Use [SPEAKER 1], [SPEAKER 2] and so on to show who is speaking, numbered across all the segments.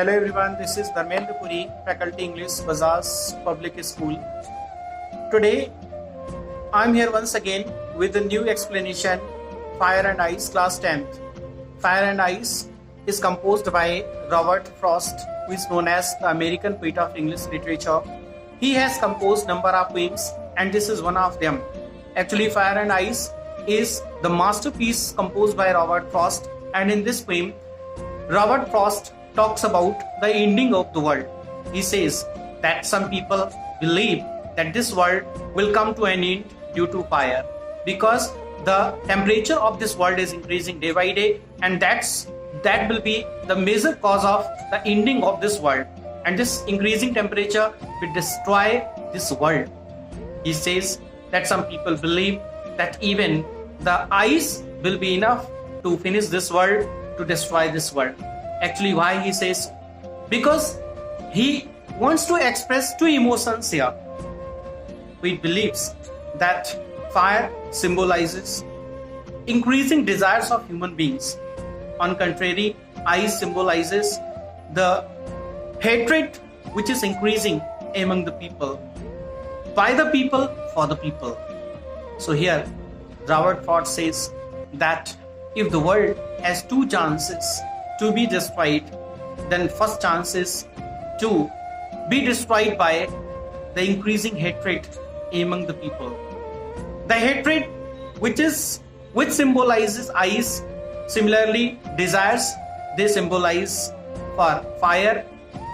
[SPEAKER 1] Hello everyone, this is Dharmendra Puri, Faculty English, Bazaz Public School. Today, I'm here once again with a new explanation, Fire and Ice, class 10th. Fire and Ice is composed by Robert Frost, who is known as the American poet of English literature. He has composed number of poems and this is one of them. Actually, Fire and Ice is the masterpiece composed by Robert Frost, and in this poem, Robert Frost talks about the ending of the world. He says that some people believe that this world will come to an end due to fire, because the temperature of this world is increasing day by day, and that will be the major cause of the ending of this world, and this increasing temperature will destroy this world. He says that some people believe that even the ice will be enough to finish this world, to destroy this world. Actually, why he says? Because he wants to express two emotions here. He believes that fire symbolizes increasing desires of human beings. On contrary, ice symbolizes the hatred which is increasing among the people, by the people, for the people. So here, Robert Frost says that if the world has two chances to be destroyed, then first chance is to be destroyed by the increasing hatred among the people. The hatred which symbolizes ice, similarly desires, they symbolize for fire,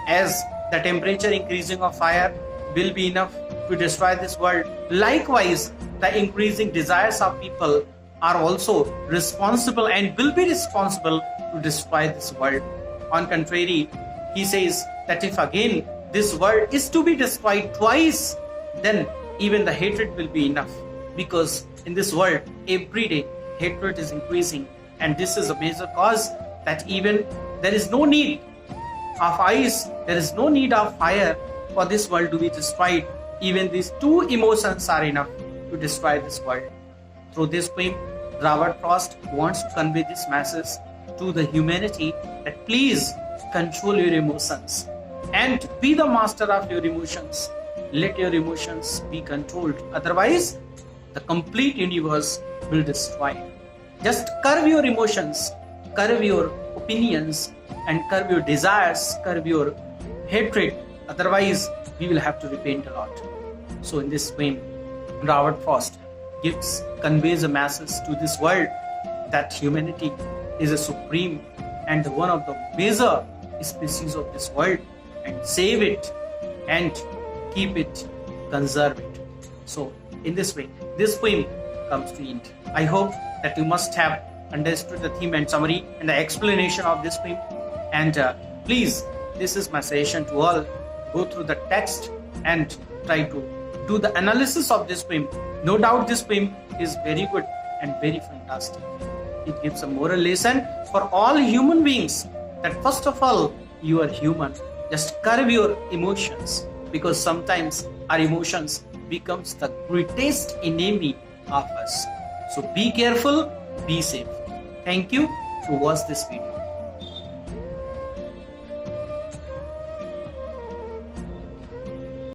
[SPEAKER 1] as the temperature increasing of fire will be enough to destroy this world. Likewise, the increasing desires of people are also responsible and will be responsible to destroy this world. On contrary, he says that if again this world is to be destroyed twice, then even the hatred will be enough, because in this world every day hatred is increasing, and this is a major cause that even there is no need of ice, there is no need of fire for this world to be destroyed. Even these two emotions are enough to destroy this world. Through this poem, Robert Frost wants to convey this message to the humanity that please control your emotions and be the master of your emotions. Let your emotions be controlled. Otherwise, the complete universe will destroy. Just curb your emotions, curb your opinions, and curb your desires, curb your hatred. Otherwise, we will have to repent a lot. So in this poem, Robert Frost conveys a message to this world that humanity is a supreme and one of the major species of this world, and save it and keep it, conserve it. So in this way, this poem comes to end. I hope that you must have understood the theme and summary and the explanation of this poem. And please, this is my suggestion to all. Go through the text and try to do the analysis of this poem. No doubt this poem is very good and very fantastic. It gives a moral lesson for all human beings that first of all, you are human. Just curb your emotions, because sometimes our emotions becomes the greatest enemy of us. So be careful, be safe. Thank you to watch this video.